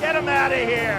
Get him out of here.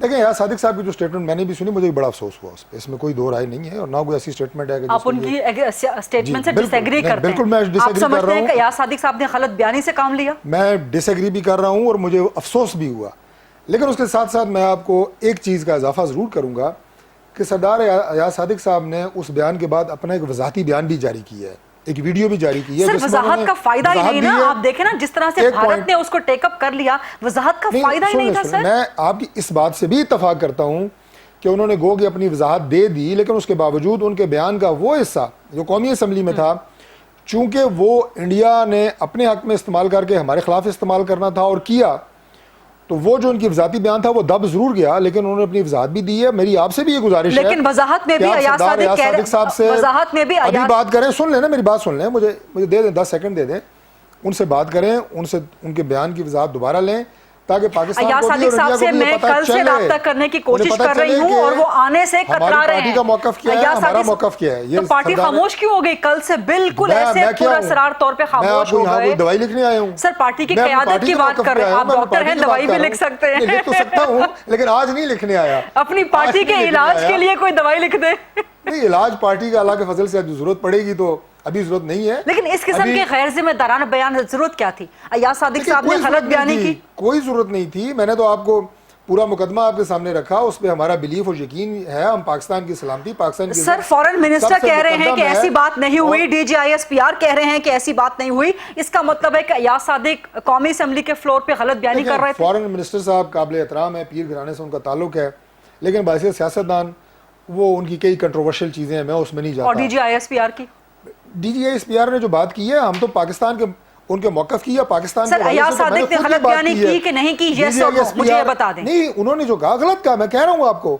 دیکھیں یار صادق صاحب کی جو اسٹیٹمنٹ میں نے بھی سنی, مجھے بڑا افسوس ہوا اس پہ, اس میں کوئی دو رائے نہیں ہے, اور نہ کوئی ایسی اسٹیٹمنٹ ہے کہ آپ ان کی اسٹیٹمنٹ سے ڈس ایگری کرتے ہیں. بالکل میں ڈس آپ ایگری کر سمجھتے رہا ہیں کہ ہوں, ایاز صادق صاحب نے غلط بیانی سے کام لیا؟ میں ڈس ایگری بھی کر رہا ہوں اور مجھے افسوس بھی ہوا, لیکن اس کے ساتھ ساتھ میں آپ کو ایک چیز کا اضافہ ضرور کروں گا کہ سردار ایاز صادق صاحب نے اس بیان کے بعد اپنا ایک وضاحتی بیان بھی جاری کیا ہے, ایک ویڈیو بھی جاری کی ہے. سر وضاحت کا فائدہ ہی نہیں نا, آپ دیکھیں نا جس طرح سے بھارت نے اس کو ٹیک اپ کر لیا, وضاحت کا فائدہ ہی نہیں تھا. سر میں آپ کی اس بات سے بھی اتفاق کرتا ہوں کہ انہوں نے گو کہ اپنی وضاحت دے دی, لیکن اس کے باوجود ان کے بیان کا وہ حصہ جو قومی اسمبلی میں تھا, چونکہ وہ انڈیا نے اپنے حق میں استعمال کر کے ہمارے خلاف استعمال کرنا تھا اور کیا, تو وہ جو ان کی وضاحتی بیان تھا وہ دب ضرور گیا, لیکن انہوں نے اپنی وضاحت بھی دی ہے. میری آپ سے بھی یہ گزارش ہے, لیکن وضاحت میں بھی ایاز صادق صاحب سے وضاحت میں بھی ابھی بات کریں, سن لیں نا میری بات, سن لیں, مجھے دے دیں 10 سیکنڈ دے دیں, ان سے بات کریں, ان سے ان کے بیان کی وضاحت دوبارہ لیں تاکہ پاکستان ایاز صادق صاحب سے میں کل سے رابطہ کرنے کی کوشش کر رہی ہوں اور وہ آنے سے کترا رہے ہیں. پارٹی کا موقف کیا ہے, ہمارا موقف کیا ہے, تو پارٹی خاموش کیوں ہو گئی کل سے؟ بالکل ایسے پراسرار طور پہ خاموش ہو گئے. دوائی لکھنے آیا ہوں سر, پارٹی کی قیادت کی بات کر رہے ہیں, آپ ڈاکٹر ہیں, دوائی بھی لکھ سکتے ہیں. لکھ تو سکتا ہوں لیکن آج نہیں لکھنے آیا. اپنی پارٹی کے علاج کے لیے کوئی دوائی لکھ دے. نہیں, علاج پارٹی کا اللہ کے فضل سے ضرورت پڑے گی تو ابھی ضرورت نہیں ہے. لیکن اس قسم کے غیر ذمہ دارانہ بیان ضرورت کیا تھی؟ ایاز صادق صاحب نے غلط بیانی کی, کوئی ضرورت نہیں تھی. میں نے تو آپ کو پورا مقدمہ آپ کے سامنے رکھا, اس پہ ہمارا بلیف اور یقین ہے, ہم پاکستان کی سلامتی, پاکستان کی. سر فورن منسٹر کہہ رہے ہیں کہ ایسی بات نہیں ہوئی, D G I S P R کہہ رہے ہیں کہ ایسی بات نہیں ہوئی, اس کا مطلب ہے کہ ایاز صادق قومی اسمبلی کے فلور پہ غلط بیانی کر رہے تھے. فورن منسٹر صاحب قابل احترام ہے, پیر گھرانے سے ان کا تعلق ہے, لیکن باعث سیاستدان وہ ان کی کئی کنٹروورشل چیزیں ہیں, میں اس میں نہیں جاتا. اور D G I S P R کی, D G I S P R نے جو بات کی ہے, ہم تو پاکستان کے ان کے موقف کی یا پاکستان سر ایاز صادق نے غلط بیانی کی کہ نہیں کی, یس اور نو مجھے یہ بتا دیں. نہیں, انہوں نے جو کہا غلط کہا, میں کہہ رہا ہوں آپ کو,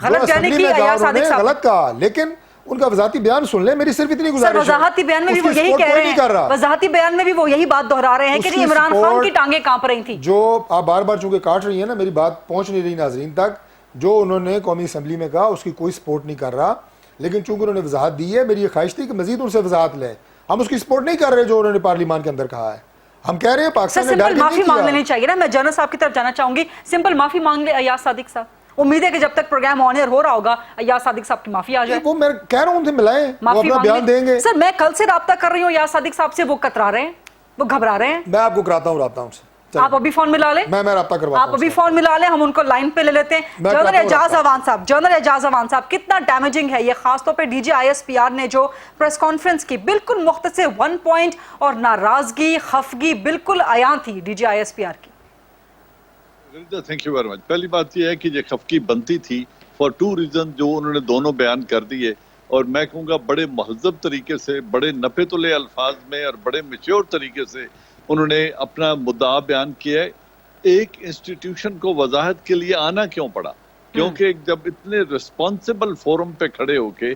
غلط بیانی کی ایاز صادق صاحب, غلط کہا, لیکن ان کا وضاحتی بیان سن لیں, میری صرف اتنی گزارش ہے. وضاحتی بیان میں بھی وہ یہی کہہ رہے ہیں, وضاحتی بیان میں بھی وہ یہی بات دہرا رہے ہیں کہ عمران خان کی ٹانگیں کانپ رہی تھیں. جو آپ بار بار چونکہ کاٹ رہی ہیں نا, میری بات پہنچ نہیں رہی ناظرین تک, جو انہوں نے قومی اسمبلی میں کہا اس کی کوئی سپورٹ نہیں کر رہا, لیکن چونکہ انہوں نے وضاحت دی ہے, میری یہ خواہش تھی کہ مزید ان سے وضاحت لیں. ہم اس کی سپورٹ نہیں کر رہے جو انہوں نے پارلیمان کے اندر کہا ہے, ہم کہہ رہے ہیں پاکستان نے سمپل معافی مانگ لینی چاہیے نا. میں جنرل صاحب کی طرف جانا چاہوں گی, سمپل معافی مانگ لے ایاز صادق صاحب. امید ہے کہ جب تک پروگرام آن ایئر ہو رہا ہوگا ایاز صادق صاحب کی معافی آ جائے. وہ میں کہہ رہا ہوں ان سے ملائیں, وہ اپنا بیان دیں گے. سر میں کل سے رابطہ کر رہی ہوں ایاز صادق صاحب سے, وہ کترا رہے ہیں, وہ گھبرا رہے ہیں. میں آپ کو کراتا ہوں رابطہ ان سے, آپ ابھی فون ملا لیں, میں رابطہ کرواتا ہوں, آپ ابھی فون ملا لیں, ہم ان کو لائن پہ لے لیتے ہیں. جنرل اعجاز اعوان صاحب, جنرل اعجاز اعوان صاحب, کتنا ڈیمیجنگ ہے یہ, خاص طور پہ D G I S P R نے جو پریس کانفرنس کی, بالکل مختصر 1 پوائنٹ, اور ناراضگی خفگی بالکل عیاں تھی D G I S P R کی. Thank you very much. پہلی بات یہ ہے کہ یہ خفگی بنتی تھی فار 2 ریزن جو انہوں نے دونوں بیان کر دیے, اور میں کہوں گا بڑے مہذب طریقے سے, بڑے نپے تلے الفاظ میں اور بڑے میچور طریقے سے انہوں نے اپنا مدعا بیان کیا ہے. ایک انسٹیٹیوشن کو وضاحت کے لیے آنا کیوں پڑا؟ کیونکہ جب اتنے ریسپانسیبل فورم پہ کھڑے ہو کے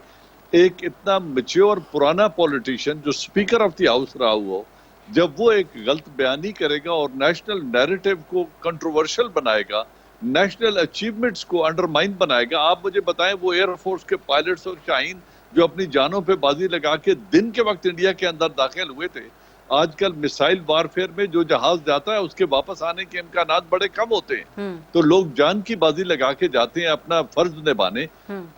ایک اتنا میچور پرانا پولیٹیشین جو اسپیکر آف دی ہاؤس رہا ہوا, جب وہ ایک غلط بیانی کرے گا اور نیشنل نیریٹو کو کنٹروورشل بنائے گا, نیشنل اچیومنٹس کو انڈرمائن بنائے گا. آپ مجھے بتائیں وہ ایئر فورس کے پائلٹس اور شاہین جو اپنی جانوں پہ بازی لگا کے دن کے وقت انڈیا کے اندر داخل ہوئے تھے, آج کل میسائل وارفیئر میں جو جہاز جاتا ہے اس کے واپس آنے کے امکانات بڑے کم ہوتے ہیں, تو لوگ جان کی بازی لگا کے جاتے ہیں اپنا فرض نبھانے.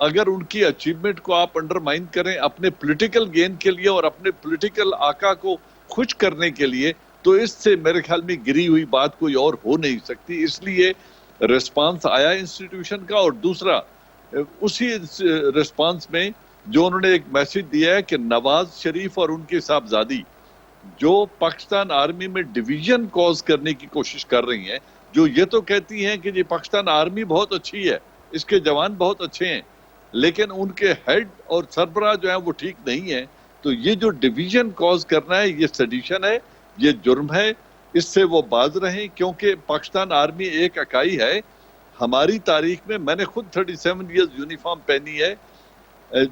اگر ان کی اچیومنٹ کو آپ انڈرمائن کریں اپنے پولیٹیکل گین کے لیے اور اپنے پولیٹیکل آقا کو خوش کرنے کے لیے, تو اس سے میرے خیال میں گری ہوئی بات کوئی اور ہو نہیں سکتی. اس لیے ریسپانس آیا انسٹیٹیوشن کا. اور دوسرا, اسی ریسپانس میں جو انہوں نے ایک میسج دیا ہے کہ نواز شریف اور ان کی صاحبزادی جو پاکستان آرمی میں ڈویژن کوز کرنے کی کوشش کر رہی ہیں, جو یہ تو کہتی ہیں کہ یہ پاکستان آرمی بہت اچھی ہے, اس کے جوان بہت اچھے ہیں, لیکن ان کے ہیڈ اور سربراہ جو ہیں وہ ٹھیک نہیں ہیں, تو یہ جو ڈویژن کوز کرنا ہے یہ سیڈیشن ہے, یہ جرم ہے, اس سے وہ باز رہیں. کیونکہ پاکستان آرمی ایک اکائی ہے. ہماری تاریخ میں نے خود 37 ایئرز یونیفارم پہنی ہے.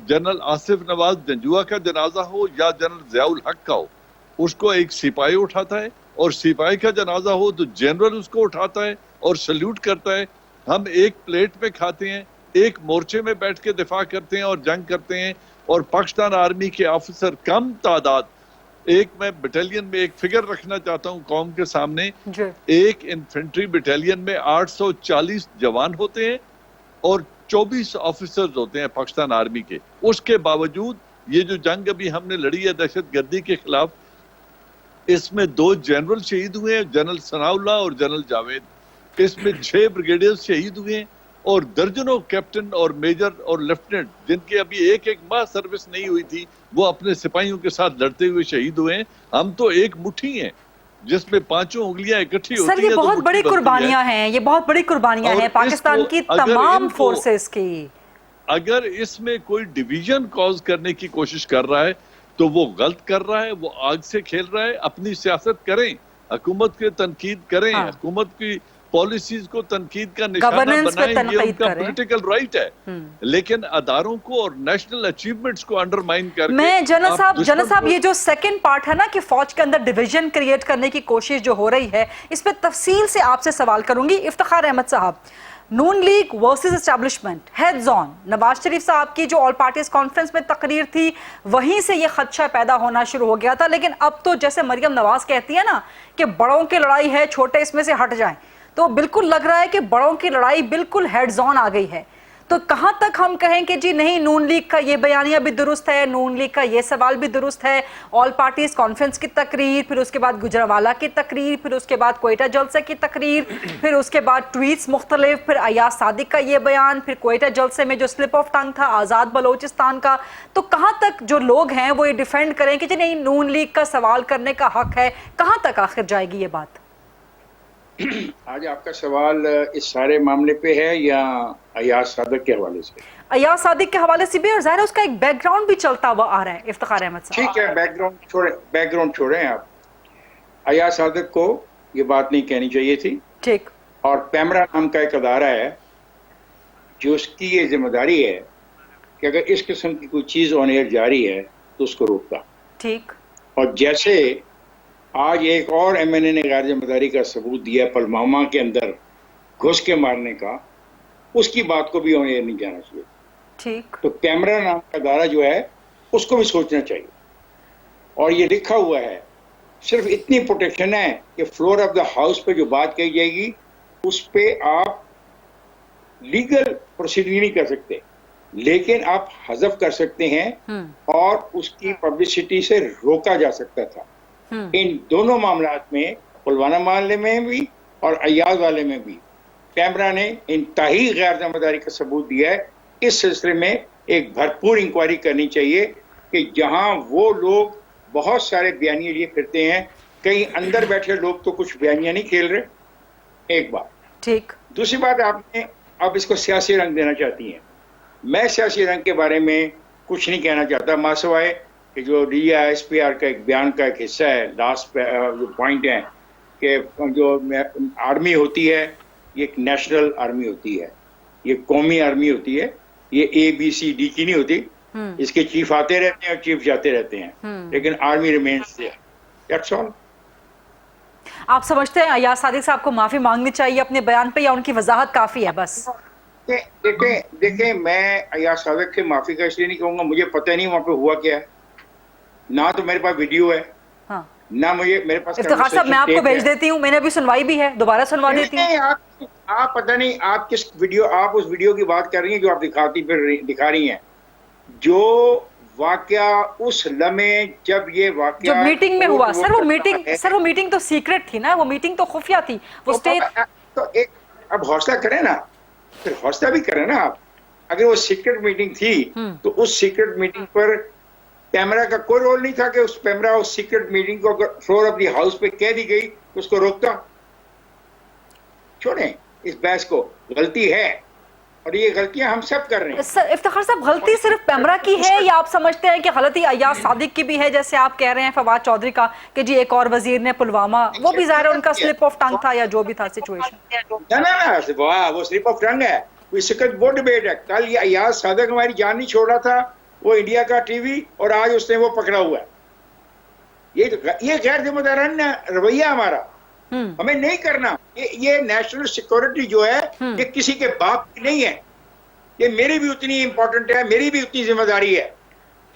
جنرل آصف نواز جنجوعہ کا جنازہ ہو یا جنرل ضیاء الحق کا ہو, اس کو ایک سپاہی اٹھاتا ہے, اور سپاہی کا جنازہ ہو تو جنرل اس کو اٹھاتا ہے اور سلیوٹ کرتا ہے. ہم ایک پلیٹ پہ کھاتے ہیں, ایک مورچے میں بیٹھ کے دفاع کرتے ہیں اور جنگ کرتے ہیں, اور پاکستان آرمی کے آفیسر کم تعداد ایک میں بٹالین میں ایک فگر رکھنا چاہتا ہوں قوم کے سامنے. جی ایک انفینٹری بٹالین میں 840 جوان ہوتے ہیں اور 24 آفیسرز ہوتے ہیں پاکستان آرمی کے. اس کے باوجود یہ جو جنگ ابھی ہم نے لڑی ہے دہشت گردی کے خلاف, اس میں 2 جنرل شہید ہوئے ہیں, جنرل ثناء اللہ اور جنرل جاوید. اس میں 6 بریگیڈیئر شہید ہوئے ہیں اور درجنوں کیپٹن اور میجر اور لیفٹیننٹ جن کے ابھی ایک ماہ سروس نہیں ہوئی تھی وہ اپنے سپاہیوں کے ساتھ لڑتے ہوئے شہید ہوئے ہیں. ہم تو ایک مٹھی ہیں جس میں 5 انگلیاں اکٹھی ہوتی ہیں. سر یہ بہت بڑی قربانیاں ہیں, یہ بہت بڑی قربانیاں ہیں پاکستان کی تمام فورسز کی. اگر اس میں کوئی ڈویژن کاز کرنے کی کوشش کر رہا ہے تو وہ غلط کر رہا ہے, وہ آگ سے کھیل رہا ہے. اپنی سیاست کریں, حکومت کی تنقید کریں, حکومت کی پالیسیز کو تنقید کا نشانہ بنائیں, یہ ان کا پولیٹیکل رائٹ ہے. لیکن اداروں کو اور نیشنل اچیومنٹس کو انڈرمائن کر کے میں جنرل صاحب یہ جو سیکنڈ پارٹ ہے نا کہ فوج کے اندر ڈویژن کریٹ کرنے کی کوشش جو ہو رہی ہے, اس پہ تفصیل سے آپ سے سوال کروں گی. افتخار احمد صاحب, نون لیگ ورسز اسٹیبلشمنٹ ہیڈز آن, نواز شریف صاحب کی جو آل پارٹیز کانفرنس میں تقریر تھی وہیں سے یہ خدشہ پیدا ہونا شروع ہو گیا تھا. لیکن اب تو جیسے مریم نواز کہتی ہے نا کہ بڑوں کی لڑائی ہے, چھوٹے اس میں سے ہٹ جائیں, تو بالکل لگ رہا ہے کہ بڑوں کی لڑائی بالکل ہیڈز آن آ گئی ہے. تو کہاں تک ہم کہیں کہ جی نہیں نون لیگ کا یہ بیانیہ بھی درست ہے, نون لیگ کا یہ سوال بھی درست ہے, آل پارٹیز کانفرنس کی تقریر, پھر اس کے بعد گجرانوالہ کی تقریر, پھر اس کے بعد کوئٹہ جلسے کی تقریر, پھر اس کے بعد ٹویٹس مختلف, پھر ایاز صادق کا یہ بیان, پھر کوئٹہ جلسے میں جو سلپ آف ٹنگ تھا آزاد بلوچستان کا. تو کہاں تک جو لوگ ہیں وہ یہ ڈیفینڈ کریں کہ جی نہیں نون لیگ کا سوال کرنے کا حق ہے, کہاں تک آخر جائے گی یہ بات؟ آج آپ کا سوال اس سارے معاملے پہ ہے یا ایاز صادق کے حوالے سے؟ ایاز صادق کے حوالے سے بھی, اور ظاہر ہے اس کا ایک بیک گراؤنڈ بھی چلتا ہوا آ رہا ہے. افتخار احمد صاحب ٹھیک ہے, بیک گراؤنڈ چھوڑیں آپ. ایاز صادق کو یہ بات نہیں کہنی چاہیے تھی. ٹھیک. اور پیمرا نام کا ایک ادارہ ہے جو اس کی یہ ذمہ داری ہے کہ اگر اس قسم کی کوئی چیز آن ایئر جاری ہے تو اس کو روکتا. ٹھیک. اور جیسے آج ایک اور ایم این اے نے غیر ذمہ داری کا ثبوت دیا پلوامہ کے اندر گھس کے مارنے کا, اس کی بات کو بھی آن ایئر نہیں جانا چاہیے. ٹھیک. تو کیمرا نام کا ادارہ جو ہے اس کو بھی سوچنا چاہیے. اور یہ لکھا ہوا ہے, صرف اتنی پروٹیکشن ہے کہ فلور آف دا ہاؤس پہ جو بات کہی جائے گی اس پہ آپ لیگل پروسیڈنگ نہیں کر سکتے, لیکن آپ حذف کر سکتے ہیں اور اس کی پبلسٹی سے روکا جا سکتا تھا. ان دونوں معاملات میں, پلوامہ معاملے میں بھی اور ایاز والے میں بھی, کیمرا نے انتہائی غیر ذمہ داری کا ثبوت دیا ہے. اس سلسلے میں ایک بھرپور انکوائری کرنی چاہیے کہ جہاں وہ لوگ بہت سارے بیانیے لیے پھرتے ہیں, کہیں اندر بیٹھے لوگ تو کچھ بیانیاں نہیں کھیل رہے. ایک بات. ٹھیک. دوسری بات, آپ نے اب اس کو سیاسی رنگ دینا چاہتی ہیں. میں سیاسی رنگ کے بارے میں کچھ نہیں کہنا چاہتا, ماسوائے کہ جو ڈی ایس پی آر کا ایک بیان کا ایک حصہ ہے, لاسٹ جو پوائنٹ ہے کہ جو آرمی ہوتی ہے یہ ایک نیشنل آرمی ہوتی ہے, یہ قومی آرمی ہوتی ہے, یہ اے بی سی ڈی کی نہیں ہوتی. اس کے چیف آتے رہتے ہیں اور چیف جاتے رہتے ہیں, لیکن army remains there. That's all. آپ سمجھتے ہیں ایاز صادق صاحب کو معافی مانگنی چاہیے اپنے بیان پہ, یا ان کی وضاحت کافی ہے بس؟ دیکھیں میں ایاز صادق سے معافی کا اس لیے نہیں کہوں گا, مجھے پتہ نہیں وہاں پہ ہوا کیا ہے. نہ تو میرے پاس ویڈیو ہے, نہ میرے پاس. افتخار صاحب میں آپ کو بھیج دیتی ہوں, میں نے ابھی سنوائی بھی ہے, دوبارہ سنوا دیتی ہوں. آپ پتہ نہیں آپ کس ویڈیو, آپ اس ویڈیو کی بات کر رہی ہیں جو آپ دکھا رہی ہیں, جو واقعہ اس لمحے جب یہ واقعہ جو میٹنگ میں ہوا. سر وہ میٹنگ تو سیکرٹ تھی نا, وہ میٹنگ تو خفیہ تھی. وہ تو ایک اب حوصلہ کریں نا, پھر حوصلہ بھی کریں نا آپ. اگر وہ سیکرٹ میٹنگ تھی تو اس سیکرٹ میٹنگ پر کیمرا کا کوئی رول نہیں تھا کہ اس کیمرا اس سیکرٹ میٹنگ کو اگر فلور آف دی ہاؤس پہ کہہ دی گئی تو اس کو روکتا. چھوڑیں اس بحث کو, غلطی ہے اور یہ غلطیاں ہم سب کر رہے ہیں. سر افتخار صاحب غلطی صرف پیمرا کی ہے یا آپ سمجھتے ہیں کہ غلطی ایاز صادق کی بھی ہے, جیسے آپ کہہ رہے ہیں فواد چودھری کا کہ جی ایک اور وزیر نے پلوامہ, وہ بھی ظاہر ان کا سلپ آف ٹنگ تھا یا جو بھی تھا سچویشن؟ نہ وہ سلپ آف ٹنگ ہے, اس کا وہ ڈیبیٹ ہے. کل یہ ایاز صادق ہماری جان نہیں چھوڑ رہا تھا, وہ انڈیا کا ٹی وی, اور آج اس نے وہ پکڑا ہوا ہے. یہ غیر ذمہ دارانہ رویہ ہمارا, ہمیں نہیں کرنا. یہ نیشنل سیکورٹی جو ہے یہ کسی کے باپ کی نہیں ہے, یہ میری بھی اتنی امپورٹنٹ ہے, میری بھی اتنی ذمہ داری ہے.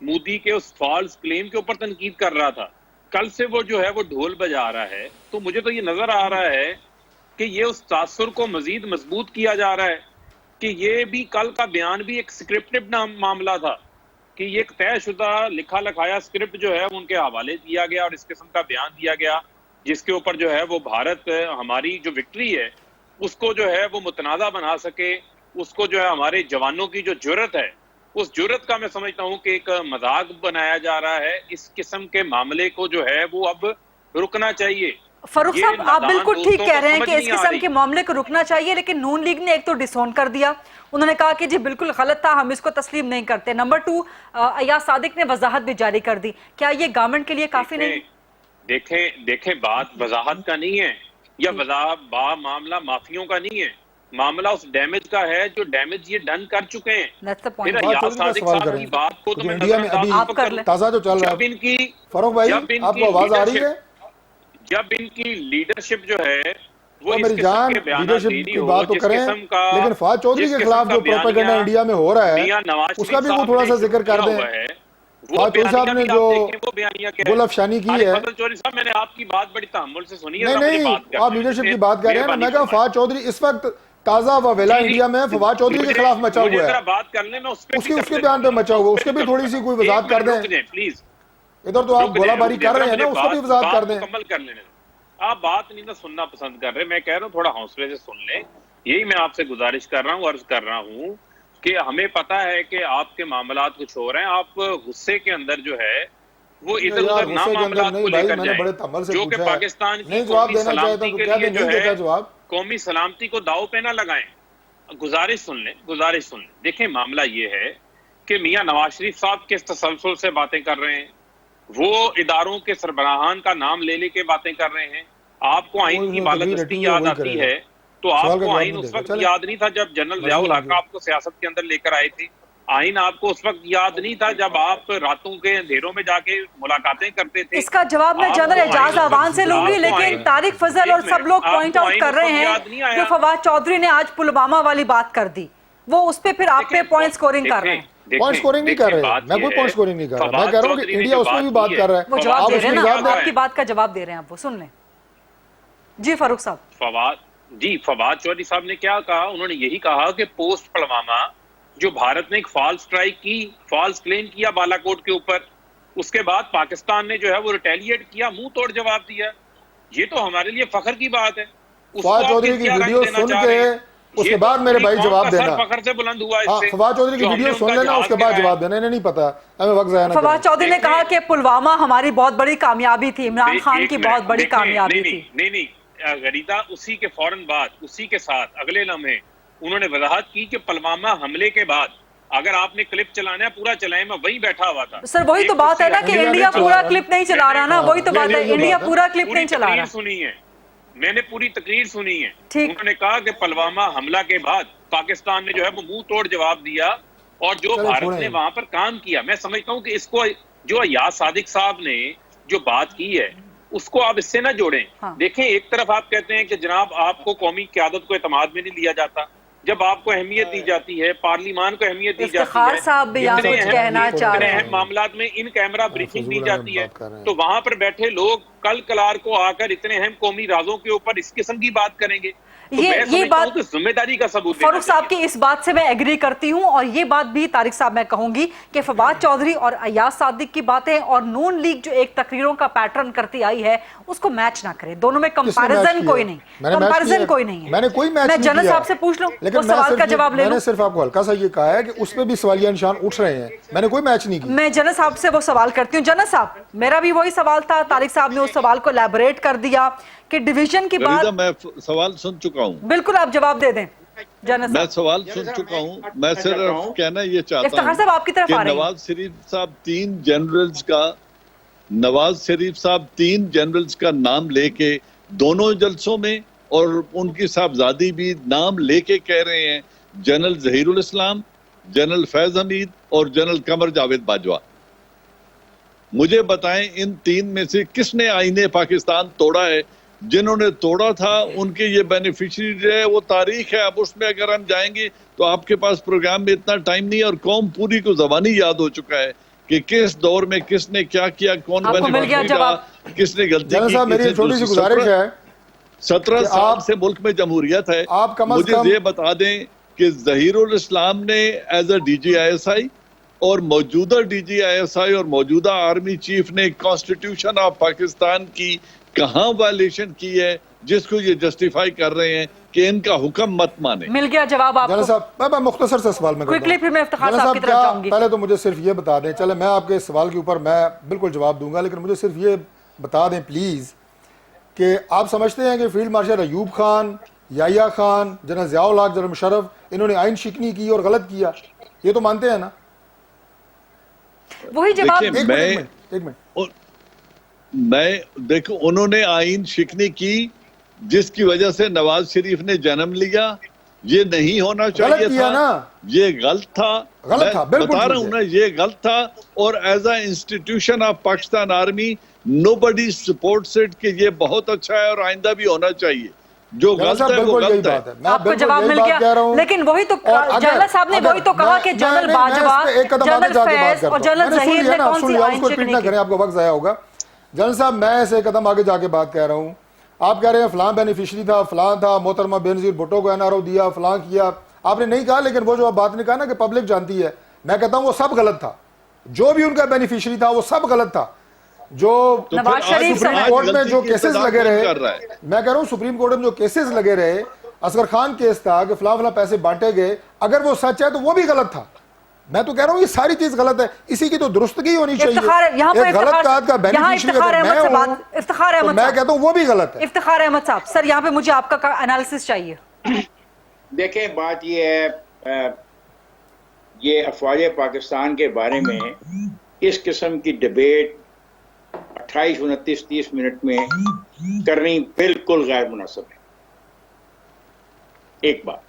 مودی کے اس فالس کلیم کے اوپر تنقید کر رہا تھا، کل سے وہ جو ہے وہ ڈھول بجا رہا ہے. تو مجھے تو یہ نظر آ رہا ہے کہ یہ اس تاثر کو مزید مضبوط کیا جا رہا ہے کہ یہ بھی کل کا بیان بھی ایک سکرپٹڈ معاملہ تھا، کہ یہ ایک طے شدہ لکھا لکھایا سکرپٹ جو ہے ان کے حوالے دیا گیا اور اس قسم کا بیان دیا گیا جس کے اوپر جو ہے وہ بھارت ہماری جو وکٹری ہے اس کو جو ہے وہ متنازع بنا سکے، اس کو جو ہے ہمارے جوانوں کی جو جرت ہے اس جرت کا میں سمجھتا ہوں کہ ایک مذاق بنایا جا رہا ہے. اس قسم کے معاملے کو جو ہے وہ اب رکنا چاہیے. فاروق صاحب آپ بالکل ٹھیک کہہ رہے ہیں کہ اس قسم کے معاملے کو رکنا چاہیے، لیکن نون لیگ نے ایک تو ڈسون کر دیا، انہوں نے کہا کہ جی بالکل غلط تھا، ہم اس کو تسلیم نہیں کرتے. نمبر 2 ایاز صادق نے وضاحت بھی جاری کر دی. کیا یہ گورنمنٹ کے لیے کافی نہیں؟ دیکھیں بات وضاحت کا نہیں ہے یا معاملہ مافیوں کا نہیں ہے، معاملہ اس ڈیمیج کا ہے جو ڈیمیج یہ ڈن کر چکے ہیں. پھر ایاز صادق صاحب کی بات کو تو میں انڈیا میں ابھی تازہ جو چل رہا ہے فاروق بھائی آپ کو آواز آ رہی ہے؟ جب ان کی لیڈرشپ جو ہے وہ میری جان لیڈرشپ کی بات تو کریں، لیکن فواد چودھری کے خلاف جو پروپیگنڈا انڈیا میں ہو رہا ہے اس کا بھی وہ تھوڑا سا ذکر کر دیں. فواد چودھری صاحب نے جو گل افشانی کی ہے، میں نے آپ کی بات بڑی تحمل سے سنی ہے. نہیں آپ لیڈرشپ کی بات کر رہے ہیں، میں کہا فواد چودھری اس وقت تازہ ویلا انڈیا میں فواد چودھری کے خلاف مچا ہوا ہے، بات کر لیں اس کے بیان پہ مچا ہوا، اس کے بھی تھوڑی سی کوئی وضاحت کر دیں پلیز. ادھر تو آپ گولہ باری کر رہے ہیں نا، اس کو بھی وضاحت کر دیں. مکمل کر لینے آپ بات نہیں نہ سننا پسند کر رہے، میں کہہ رہا ہوں تھوڑا حوصلے سے سن لیں. یہی میں آپ سے گزارش کر رہا ہوں، عرض کر رہا ہوں کہ ہمیں پتا ہے کہ آپ کے معاملات کچھ ہو رہے ہیں، آپ غصے کے اندر جو ہے وہ ادھر ادھر نہ معاملات کو لے کر جائیں جو کہ پاکستان کی قومی سلامتی کے لیے جو ہے قومی سلامتی کو داؤ پہ نہ لگائیں. گزارش سن لیں. دیکھیں معاملہ یہ ہے کہ میاں نواز شریف صاحب کس تسلسل سے باتیں کر رہے ہیں، وہ اداروں کے سربراہان کا نام لے لے کے باتیں کر رہے ہیں. آپ کو آئین کی بالادستی یاد آتی ہے تو آپ کو آئین اس وقت یاد نہیں تھا جب جنرل ضیاء الحق آپ کو سیاست کے اندر لے کر آئے تھے. آئین آپ کو اس وقت یاد نہیں تھا جب آپ راتوں کے اندھیروں میں جا کے ملاقاتیں کرتے تھے. اس کا جواب میں جنرل اعجاز اعوان سے لوں گی، لیکن طارق فضل اور سب لوگ پوائنٹ آؤٹ کر رہے ہیں جو فواد چودھری نے آج پلوامہ والی بات کر دی، وہ اس پہ پھر آپ پہ پوائنٹ سکورنگ کر رہے ہیں. پوائنٹ سکورنگ نہیں کر رہے، میں کوئی پوائنٹ سکورنگ نہیں کر رہا، میں کہہ رہا ہوں کہ انڈیا اس پہ بھی بات کر رہا ہے. وہ جواب دے رہے ہیں نا، آپ کی بات کا جواب دے رہے ہیں، آپ وہ سن لیں. جی فاروق صاحب. فواد چودھری صاحب نے کیا کہا؟ انہوں نے یہی کہا کہ پوسٹ پلوامہ جو بھارت نے ایک فالس اسٹرائک کی، فالس کلیم کیا بالا کوٹ کے اوپر، اس کے بعد پاکستان نے جو ہے وہ ریٹیلیٹ کیا، منہ توڑ جواب دیا. یہ تو ہمارے لیے فخر کی بات ہے. فواد چودھری کی ویڈیو سن کے اس کے بعد میرے بھائی جواب دینا. فخر سے بلند ہوا اس سے. فواد چودھری کی ویڈیو سن لینا، اس کے بعد جواب دینا. انہیں نہیں پتا، ہمیں وقت ضائع نہ کریں. فواد چودھری نے کہا کہ پلوامہ ہماری بہت بڑی کامیابی تھی، عمران خان کی بہت بڑی کامیابی تھی. نہیں غریدہ، اسی کے فوراً بعد اسی کے ساتھ اگلے لمحے انہوں نے وضاحت کی کہ پلوامہ حملے کے بعد اگر آپ نے کلپ چلانا ہے پورا چلائیں، میں وہیں بیٹھا ہوا تھا. سر وہی تو بات ہے نا کہ انڈیا پورا کلپ نہیں چلا رہا نا، وہی تو بات ہے، انڈیا پورا کلپ نہیں چلا رہا. سنی ہے میں نے، پوری تقریر سنی ہے. انہوں نے کہا کہ پلوامہ حملہ کے بعد پاکستان نے جو ہے وہ منہ توڑ جواب دیا اور جو بھارت نے وہاں پر کام کیا، میں سمجھتا ہوں کہ اس کو جو ایاز صادق صاحب نے جو بات کی ہے اس کو آپ اس سے نہ جوڑیں. دیکھیں ایک طرف آپ کہتے ہیں کہ جناب آپ کو قومی قیادت کو اعتماد میں نہیں لیا جاتا، جب آپ کو اہمیت دی جاتی ہے، پارلیمان کو اہمیت دی جاتی ہے، افتخار صاحب بھی یہاں کچھ کہنا چاہ رہے ہیں، معاملات میں ان کیمرہ بریفنگ دی جاتی ہے تو وہاں پر بیٹھے لوگ کل کلار کو آ کر اتنے اہم قومی رازوں کے اوپر اس قسم کی بات کریں گے. یہ بات ذمہ داری کا ثبوت فاروق صاحب کی اس بات سے میں ایگری کرتی ہوں، اور یہ بات بھی طارق صاحب میں کہوں گی کہ فواد چودھری اور ایاز صادق کی باتیں اور نون لیگ جو ایک تقریروں کا پیٹرن کرتی آئی ہے اس کو میچ نہ کرے. دونوں میں کمپیریزن کوئی نہیں ہے. میں نے کوئی میچ نہیں کیا. میں جنرل صاحب سے پوچھ لوں، وہ سوال کا جواب لے لوں. میں نے صرف آپ کو ہلکا سا یہ کہا ہے کہ اس پہ بھی سوالیہ نشان اٹھ رہے ہیں، میں نے کوئی میچ نہیں کیا. میں جنرل صاحب سے وہ سوال کرتی ہوں. جنرل صاحب میرا بھی وہی سوال تھا، طارق صاحب نے اس سوال کو ایلیبوریٹ کر دیا کہ ڈویژن کی بات. میں سوال سن چکا ہوں. بالکل آپ جواب دے دیں. میں سوال سن چکا ہوں. میں صرف کہنا یہ چاہتا افتخار صاحب آپ کی طرف آ رہے ہیں. نواز شریف صاحب تین جنرلز کا نام لے کے دونوں جلسوں میں، اور ان کی صاحبزادی بھی نام لے کے کہہ رہے ہیں، جنرل ظہیر الاسلام، جنرل فیض حمید اور جنرل قمر جاوید باجوہ. مجھے بتائیں ان تین میں سے کس نے آئین پاکستان توڑا ہے؟ جنہوں نے توڑا تھا ان کے یہ بینیفیشری جو ہے وہ تاریخ ہے. اب اس میں اگر ہم جائیں گے تو آپ کے پاس پروگرام میں اتنا ٹائم نہیں، اور قوم پوری کو زبانی یاد ہو چکا ہے کہ کس دور میں کس نے کیا کیا, کون آپ کو مل گیا جواب. کس نے غلطی جنرل کی. صاحب میری چھوٹی سی گزارش ہے 17 سال سے ملک میں جمہوریت ہے. آپ کم از مجھے کم یہ بتا دیں کہ ظہیر الاسلام نے as A D G I S I اور موجودہ D G I S I اور موجودہ آرمی چیف نے کانسٹیٹیوشن آف پاکستان کی کہاں وائلیشن کی ہے جس کو یہ جسٹیفائی کر رہے ہیں کہ ان کا حکم مت مانے. مل گیا جواب آپ جنرل کو. صاحب میں مختصر سے سوال میں کرتا کوئکلی ہوں. پھر میں افتخار جنرل صاحب کی طرف کیا جاؤں گی. پہلے تو مجھے صرف یہ بتا دیں, چلے میں آپ کے سوال کے اوپر میں بالکل جواب دوں گا, لیکن مجھے صرف یہ بتا دیں پلیز کہ آپ سمجھتے ہیں کہ field marshal Ayub Khan, Yahya Khan, general Zia الحق, جنرل مشرف انہوں نے آئین شکنی کی اور غلط کیا, یہ تو مانتے ہیں نا؟ وہی جواب. دیکھیں میں دیکھو انہوں نے آئین شکنی کی جس کی وجہ سے نواز شریف نے جنم لیا, یہ نہیں ہونا چاہیے تھا, یہ غلط تھا. بتا رہا ہوں نا یہ غلط تھا. اور as a institution of Pakistan army nobody supports it کہ یہ بہت اچھا ہے اور آئندہ بھی ہونا چاہیے. جو غلط ہے وہ غلط ہے. آپ کو جواب مل گیا, لیکن وہی تو جنرل صاحب نے وہی تو کہا کہ جنرل باجوہ, جنرل فیض اور جنرل ظہیر نے کون سی آئین شکنی کی. آپ کو وقت ضائع ہوگا. جنرل صاحب میں ایسے قدم آگے جا کے بات کہہ رہا ہوں. آپ کہہ رہے ہیں فلاں بینیفیشری تھا, فلاں تھا, محترمہ بینظیر بھٹو کو این آر او دیا, فلاں کیا. آپ نے نہیں کہا, لیکن وہ جو آپ بات نے کہا نا کہ پبلک جانتی ہے, میں کہتا ہوں وہ سب غلط تھا. جو بھی ان کا بینیفیشری تھا وہ سب غلط تھا. جو سپریم کورٹ میں جو کیسز لگے رہے, میں کہہ رہا ہوں سپریم کورٹ میں جو کیسز لگے رہے, اصغر خان کیس تھا کہ فلاں فلاں پیسے بانٹے گئے, اگر وہ سچ ہے تو وہ بھی غلط تھا. میں تو کہہ رہا ہوں یہ ساری چیز غلط ہے, اسی کی تو درستگی ہونی چاہیے. ایک غلط کہا کا بینیفیشری اگر میں ہوں تو میں کہتا ہوں وہ بھی غلط ہے. افتخار احمد صاحب سر یہاں پہ مجھے آپ کا انالیسس چاہیے. دیکھیں بات یہ ہے, یہ افواج پاکستان کے بارے میں اس قسم کی ڈیبیٹ 28, 29, 30 منٹ میں کرنی بالکل غیر مناسب ہے. ایک بات.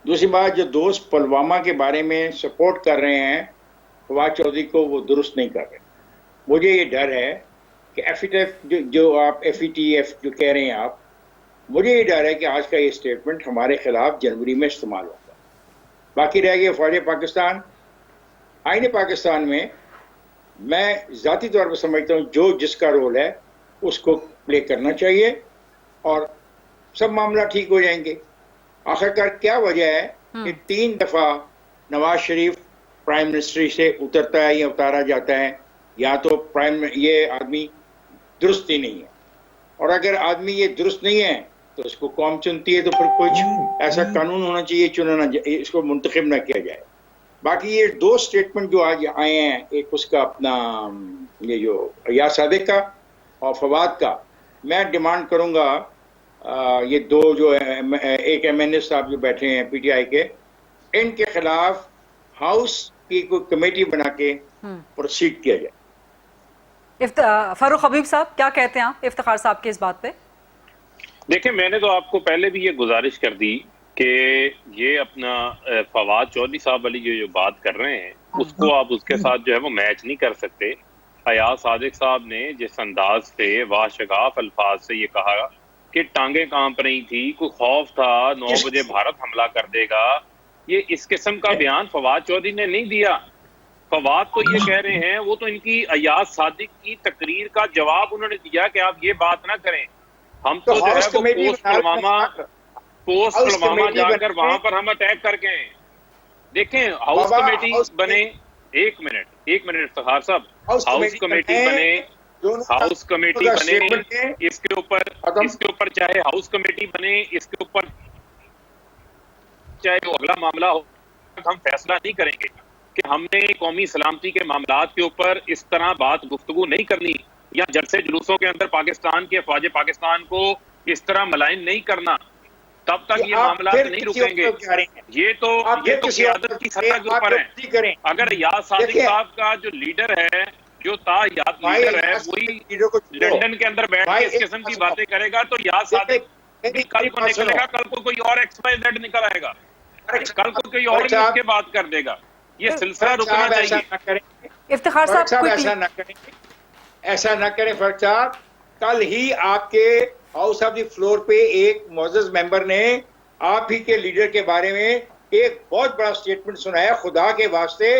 دوسری بات, جو دوست پلوامہ کے بارے میں سپورٹ کر رہے ہیں فواد چودھری کو, وہ درست نہیں کر رہے. مجھے یہ ڈر ہے کہ ایف ای ٹی ایف جو کہہ رہے ہیں آپ, مجھے یہ ڈر ہے کہ آج کا یہ اسٹیٹمنٹ ہمارے خلاف جنوری میں استعمال ہوگا. باقی رہ گیا فوج پاکستان. آئین پاکستان میں میں ذاتی طور پر سمجھتا ہوں جو جس کا رول ہے اس کو پلے کرنا چاہیے اور سب معاملہ ٹھیک ہو جائیں گے. آخرکار کیا وجہ ہے کہ 3 دفعہ نواز شریف پرائم منسٹری سے اترتا ہے یا اتارا جاتا ہے, یا تو یہ آدمی درست ہی نہیں ہے, اور اگر آدمی یہ درست نہیں ہے تو اس کو قوم چنتی ہے, تو پھر کچھ ایسا قانون ہونا چاہیے چننا, اس کو منتخب نہ کیا جائے. باقی یہ 2 سٹیٹمنٹ جو آج آئے ہیں, ایک اس کا اپنا یہ جو ایاز صادق کا اور فواد کا, میں ڈیمانڈ کروں گا یہ 2 جو ایک ایم این اے صاحب جو بیٹھے ہیں پی ٹی آئی کے, ان کے خلاف ہاؤس کی کوئی کمیٹی بنا کے پروسیڈ کیا جائے. فاروق حبیب صاحب کیا کہتے ہیں آپ افتخار صاحب کے اس بات پہ؟ دیکھیں میں نے تو آپ کو پہلے بھی یہ گزارش کر دی کہ یہ اپنا فواد چودھری صاحب والی جو بات کر رہے ہیں اس کو آپ اس کے ساتھ جو ہے وہ میچ نہیں کر سکتے. ایاز صادق صاحب نے جس انداز سے واشگاف الفاظ سے یہ کہا کہ ٹانگیں کانپ رہی تھی, کوئی خوف تھا 9 بجے بھارت حملہ کر دے گا, یہ اس قسم کا بیان فواد چودھری نے نہیں دیا. فواد تو یہ کہہ رہے ہیں, وہ تو ان کی ایاز صادق کی تقریر کا جواب انہوں نے دیا کہ آپ یہ بات نہ کریں, ہم تو جو ہے وہ پوسٹ پلوامہ جا کر وہاں پر ہم اٹیک کر گئے. دیکھیں ہاؤس کمیٹی بنے, ایک منٹ افتخار صاحب, ہاؤس کمیٹی بنے, اس کے اوپر چاہے ہاؤس کمیٹی بنے, اس کے اوپر چاہے وہ اگلا معاملہ ہو, ہم فیصلہ نہیں کریں گے کہ ہم نے قومی سلامتی کے معاملات کے اوپر اس طرح بات گفتگو نہیں کرنی, یا جلسے جلوسوں کے اندر پاکستان کے افواج پاکستان کو اس طرح ملائن نہیں کرنا, تب تک یہ معاملات نہیں رکیں گے. یہ تو قیادت کی سطح کے اوپر ہے. اگر ایاز صادق صاحب کا جو لیڈر ہے, جو یاد لیڈر ہے, وہی لنڈن کے اندر بیٹھ کے اس قسم کی باتیں کرے گا, تو ایاز صادق کل کو نکلے گا, کل کو کوئی اور ایکس وائی زیڈ نکل آئے گا, کل کو کوئی اور اس کے بات کر دے گا. یہ سلسلہ رکنا چاہیے. افتخار صاحب ایسا نہ کریں فرق صاحب. کل ہی آپ کے ہاؤس آف دی فلور پہ ایک معزز ممبر نے آپ ہی کے لیڈر کے بارے میں ایک بہت بڑا سٹیٹمنٹ سنایا. خدا کے واسطے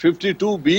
52B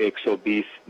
120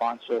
500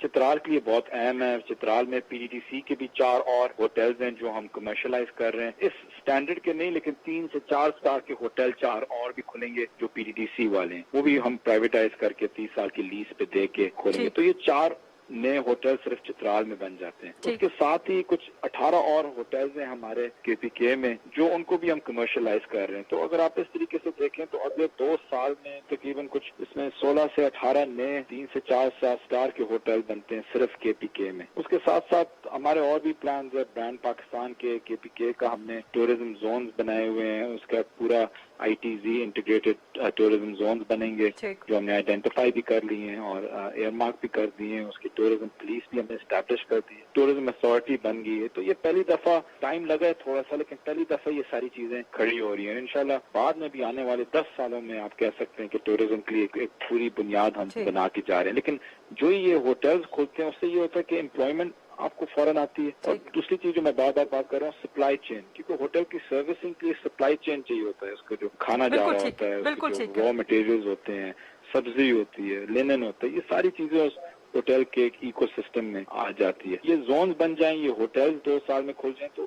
چترال کے لیے بہت اہم ہے. چترال میں پی ڈی ٹی سی کے بھی 4 اور ہوٹلز ہیں جو ہم کمرشلائز کر رہے ہیں. اس سٹینڈرڈ کے نہیں لیکن 3 سے 4 سٹار کے ہوٹل 4 اور بھی کھلیں گے جو پی ڈی ٹی سی والے ہیں. وہ بھی ہم پرائیویٹائز کر کے 30 سال کی لیز پہ دے کے کھولیں گے. تو یہ 4 نئے ہوٹل صرف چترال میں بن جاتے ہیں. اس کے ساتھ ہی کچھ 18 اور ہوٹلز ہیں ہمارے کے پی کے میں جو ان کو بھی ہم کمرشلائز کر رہے ہیں. تو اگر آپ اس طریقے سے دیکھیں تو اگلے 2 سال میں تقریباً کچھ اس میں 16 سے 18 نئے 3 سے 4 سٹار کے ہوٹل بنتے ہیں صرف کے پی کے میں. اس کے ساتھ ساتھ ہمارے اور بھی پلانز ہے. برانڈ پاکستان کے پی کے کا ہم نے ٹورزم زونز بنائے ہوئے ہیں. اس کا پورا I T Z integrated tourism zones بنیں گے جو ہم نے آئیڈینٹیفائی بھی کر لی ہیں اور ایئر مارک بھی کر دی ہیں. اس کی ٹورزم پولیس بھی ہم نے اسٹیبلش کر دی ہے. ٹورزم اتھارٹی بن گئی ہے. تو یہ پہلی دفعہ ٹائم لگا ہے تھوڑا سا لیکن پہلی دفعہ یہ ساری چیزیں کھڑی ہو رہی ہیں. انشاءاللہ بعد میں بھی آنے والے 10 سالوں میں آپ کہہ سکتے ہیں کہ ٹورزم کے لیے ایک پوری بنیاد ہم بنا کے جا رہے ہیں. لیکن جو یہ ہوٹلز کھولتے ہیں اس سے یہ ہوتا ہے کہ امپلائمنٹ آپ کو فوراً آتی ہے. اور دوسری چیز جو میں بار بار بات کر رہا ہوں سپلائی چین, کیونکہ ہوٹل کی سروسنگ کے لیے سپلائی چین چاہیے ہوتا ہے. اس کا جو کھانا جا رہا ہوتا ہے, اس کے جو را مٹیریلز ہوتے ہیں, سبزی ہوتی ہے, لینن ہوتا ہے, یہ ساری چیزیں اس ہوٹل کے ایک ایکو سسٹم میں آ جاتی ہے. یہ زونز بن جائیں, یہ ہوٹل 2 سال میں کھل جائیں تو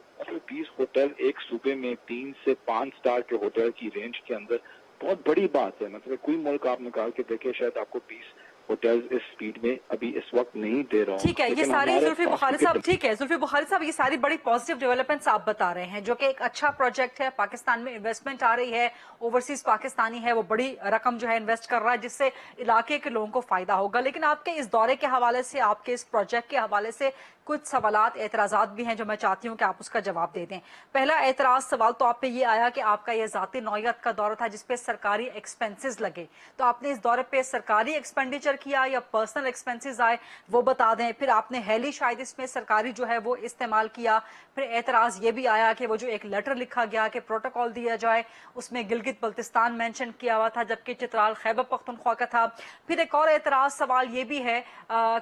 20 ہوٹل ایک صوبے میں 3 سے 5 سٹار کے ہوٹل کی رینج کے اندر بہت بڑی بات ہے. مطلب کوئی ملک آپ نے کہا کہ دیکھیں شاید آپ کو 20 ہوٹلز اس سپیڈ میں ابھی اس وقت نہیں دے رہا ہوں. ٹھیک ہے, یہ ساری زلفی بخاری صاحب, ٹھیک ہے زلفی بخاری صاحب, یہ ساری بڑی پازیٹیو ڈیولپمنٹس آپ بتا رہے ہیں جو کہ ایک اچھا پروجیکٹ ہے. پاکستان میں انویسٹمنٹ آ رہی ہے, اوورسیز پاکستانی ہے وہ بڑی رقم جو ہے انویسٹ کر رہا ہے جس سے علاقے کے لوگوں کو فائدہ ہوگا. لیکن آپ کے اس دورے کے حوالے سے, آپ کے اس پروجیکٹ کے حوالے سے کچھ سوالات اعتراضات بھی ہیں جو میں چاہتی ہوں کہ آپ اس کا جواب دے دیں. پہلا اعتراض سوال تو آپ پہ یہ آیا کہ آپ کا یہ ذاتی نوعیت کا دورہ تھا جس پہ سرکاری ایکسپینسز لگے. تو آپ نے اس دورے پہ سرکاری ایکسپینڈیچر کیا یا پرسنل ایکسپینسز آئے وہ بتا دیں. پھر آپ نے ہیلی شاید اس میں سرکاری جو ہے وہ استعمال کیا. پھر اعتراض یہ بھی آیا کہ وہ جو ایک لیٹر لکھا گیا کہ پروٹوکول دیا جائے اس میں گلگت بلتستان مینشن کیا ہوا تھا جبکہ چترال خیبر پختونخوا کا تھا. پھر ایک اور اعتراض سوال یہ بھی ہے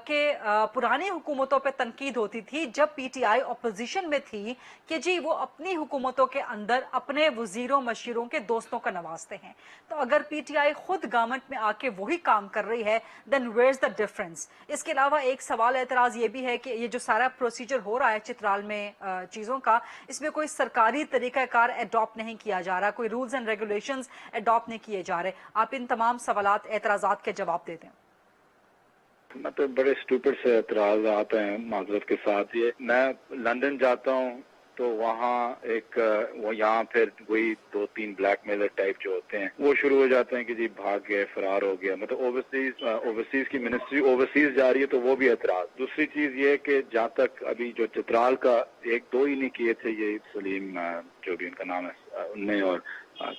کہ پرانی حکومتوں پہ تنقید ہوتی تھی جب پی ٹی آئی اپوزیشن میں تھی کہ جی وہ اپنی حکومتوں کے اندر اپنے وزیروں مشیروں کے دوستوں کو نوازتے ہیں. تو اگر پی ٹی آئی خود گورنمنٹ میں آ کے وہی کام کر رہی ہے then where is the difference. اس کے علاوہ ایک سوال اعتراض یہ بھی ہے کہ یہ جو سارا پروسیجر ہو رہا ہے چترال میں چیزوں کا, اس میں کوئی سرکاری طریقہ کار اڈاپٹ نہیں کیا جا رہا, کوئی رولز اینڈ ریگولیشنز اڈاپٹ نہیں کیے جا رہے. آپ ان تمام سوالات اعتراضات کے جواب دے دیں. مطلب بڑے اسٹوپڈ سے اعتراضات ہیں معذرت کے ساتھ. یہ میں لندن جاتا ہوں تو وہاں ایک وہ یہاں پھر وہی 2-3 بلیک میلر ٹائپ جو ہوتے ہیں وہ شروع ہو جاتے ہیں کہ جی بھاگ گئے, فرار ہو گیا. مطلب اوورسیز کی منسٹری اوورسیز جا رہی ہے تو وہ بھی اعتراض. دوسری چیز یہ کہ جہاں تک ابھی جو چترال کا 1-2 ہی نہیں کیے تھے, یہ سلیم جو بھی ان کا نام ہے ان نے اور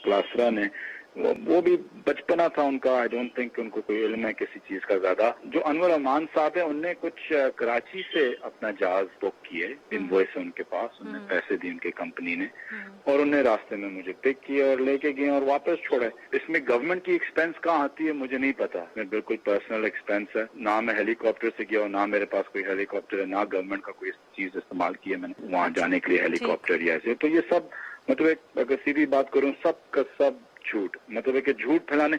کلاسرا نے, وہ بھی بچپنا تھا ان کا. آئی ڈونٹ تھنک ان کو کوئی علم ہے کسی چیز کا زیادہ. جو انور امان صاحب ہیں ان نے کچھ کراچی سے اپنا جہاز بک کیے, انوائس ہے ان کے پاس, انہیں پیسے دی ان کی کمپنی نے, اور انہیں راستے میں مجھے پک کیا اور لے کے گئے اور واپس چھوڑے. اس میں گورنمنٹ کی ایکسپینس کہاں آتی ہے مجھے نہیں پتا. میں بالکل پرسنل ایکسپینس ہے, نہ میں ہیلی کاپٹر سے گیا اور نہ میرے پاس کوئی ہیلی کاپٹر ہے, نہ گورنمنٹ کا کوئی چیز استعمال کی ہے میں نے وہاں جانے کے لیے ہیلی کاپٹر یا ایسے. تو یہ سب مطلب اگر سیدھی بات کروں سب کا سب جھوٹ. مطلب ہے کہ جھوٹ پھیلانے.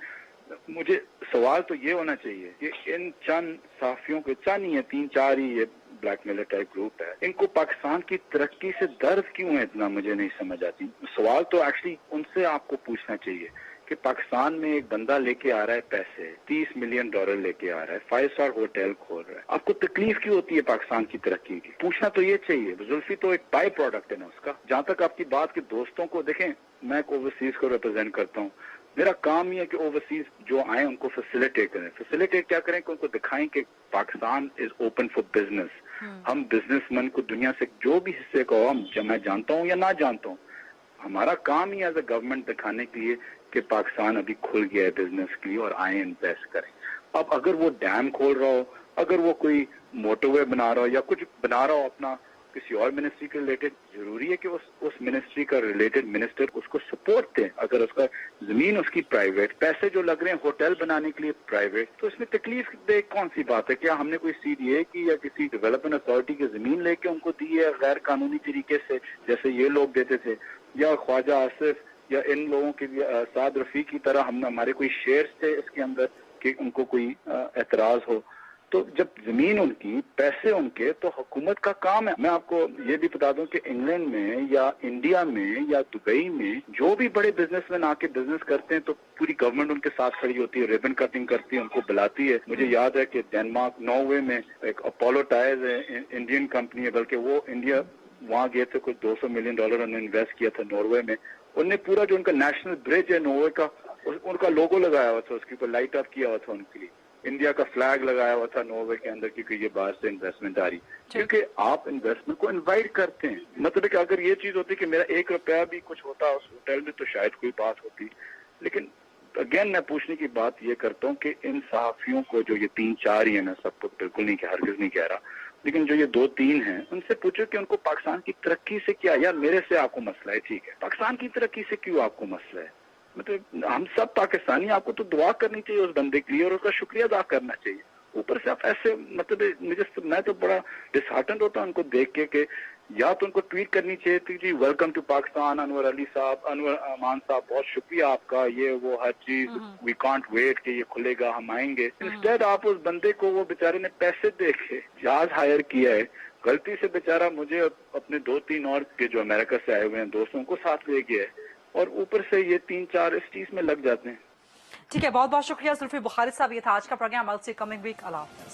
مجھے سوال تو یہ ہونا چاہیے کہ ان چند صحافیوں کے چند ہی ہیں, 3-4 ہی یہ بلیک میلر ٹائپ گروپ ہے, ان کو پاکستان کی ترقی سے درد کیوں ہے اتنا مجھے نہیں سمجھ آتی. سوال تو ایکچولی ان سے آپ کو پوچھنا چاہیے کہ پاکستان میں ایک بندہ لے کے آ رہا ہے پیسے, $30 ملین لے کے آ رہا ہے, 5 اسٹار ہوٹل کھول رہا ہے, آپ کو تکلیف کیوں ہوتی ہے پاکستان کی ترقی کی؟ پوچھنا تو یہ چاہیے. زلفی تو ایک بائی پروڈکٹ ہے نا اس کا. جہاں تک آپ کی بات کے دوستوں کو دیکھیں, میں ایک اوورسیز کو ریپرزینٹ کرتا ہوں. میرا کام یہ ہے کہ اوورسیز جو آئیں ان کو فیسیلیٹیٹ کریں. فیسیلیٹیٹ کیا کریں کہ ان کو دکھائیں کہ Pakistan is open for business. ہم بزنس مین کو دنیا سے جو بھی حصے کا ہو, میں جانتا ہوں یا نہ جانتا ہوں, ہمارا کام ہی ایز اے گورنمنٹ دکھانے کے لیے کہ پاکستان ابھی کھل گیا ہے بزنس کے لیے اور آئیں انویسٹ کریں. اب اگر وہ ڈیم کھول رہا ہو, اگر وہ کوئی موٹر وے بنا رہا ہو یا کچھ بنا رہا ہو اپنا کسی اور منسٹری کے ریلیٹڈ, ضروری ہے کہ اس منسٹری کا ریلیٹڈ منسٹر اس کو سپورٹ دیں. اگر اس کا زمین اس کی پرائیویٹ, پیسے جو لگ رہے ہیں ہوٹل بنانے کے لیے پرائیویٹ, تو اس میں تکلیف دہ کون سی بات ہے؟ کیا ہم نے کوئی CDA کی یا کسی ڈیولپمنٹ اتھارٹی کی زمین لے کے ان کو دی ہے غیر قانونی طریقے سے جیسے یہ لوگ دیتے تھے, یا خواجہ آصف یا ان لوگوں کے سعد رفیق کی طرح ہمارے کوئی شیئرز تھے اس کے اندر کہ ان کو کوئی اعتراض ہو؟ تو جب زمین ان کی، پیسے ان کے، تو حکومت کا کام ہے. میں آپ کو یہ بھی بتا دوں کہ انگلینڈ میں یا انڈیا میں یا دبئی میں جو بھی بڑے بزنس مین آ کے بزنس کرتے ہیں تو پوری گورنمنٹ ان کے ساتھ کھڑی ہوتی ہے، ریبن کٹنگ کرتی ہے، ان کو بلاتی ہے. مجھے یاد ہے کہ ڈینمارک، ناروے میں ایک اپولو ٹائرز ہے، انڈین کمپنی ہے، بلکہ وہ انڈیا وہاں گئے تھے، کچھ $200 ملین انہوں نے انویسٹ کیا تھا ناروے میں. انہوں نے پورا جو ان کا نیشنل برج ہے ناروے کا، ان کا لوگو لگایا ہوا تھا، اس کے اوپر لائٹ اپ کیا ہوا تھا ان کے لیے، انڈیا کا فلیگ لگایا ہوا تھا ناروے کے اندر، کیونکہ یہ باہر سے انویسٹمنٹ آ رہی. کیونکہ آپ انویسٹمنٹ کو انوائٹ کرتے ہیں. مطلب کہ اگر یہ چیز ہوتی کہ میرا $1 بھی کچھ ہوتا اس ہوٹل میں تو شاید کوئی بات ہوتی. لیکن اگین میں پوچھنے کی بات یہ کرتا ہوں کہ ان صحافیوں کو جو یہ 3-4 ہی ہیں، میں سب کو بالکل نہیں ہرگز نہیں کہہ رہا، لیکن جو یہ 2-3 ہیں ان سے پوچھو کہ ان کو پاکستان کی ترقی سے کیا. یار میرے سے آپ کو مسئلہ ہے، ٹھیک ہے، پاکستان کی ترقی سے کیوں آپ کو مسئلہ ہے؟ مطلب ہم سب پاکستانی، آپ کو تو دعا کرنی چاہیے اس بندے کے لیے اور اس کا شکریہ ادا کرنا چاہیے. اوپر سے آپ ایسے مطلب میں تو بڑا ڈسہارٹنڈ ہوتا ہوں ان کو دیکھ کے کہ یا تو ان کو ٹویٹ کرنی چاہیے تھی جی ویلکم ٹو پاکستان انور علی صاحب، انور امان صاحب، بہت شکریہ آپ کا، یہ وہ ہر چیز، وی کانٹ ویٹ کہ یہ کھلے گا، ہم آئیں گے. انسٹیڈ آپ اس بندے کو، وہ بیچارے نے پیسے دے کے جہاز ہائر کیا ہے، غلطی سے بیچارہ مجھے اپنے 2-3 اور کے جو امریکہ سے آئے ہوئے ہیں دوستوں کو ساتھ لے گیا ہے، اور اوپر سے یہ 3-4 اس چیز میں لگ جاتے ہیں. ٹھیک ہے، بہت بہت شکریہ زلفی بخاری صاحب. یہ تھا آج کا programme. I'll see you coming week. اللہ حافظ.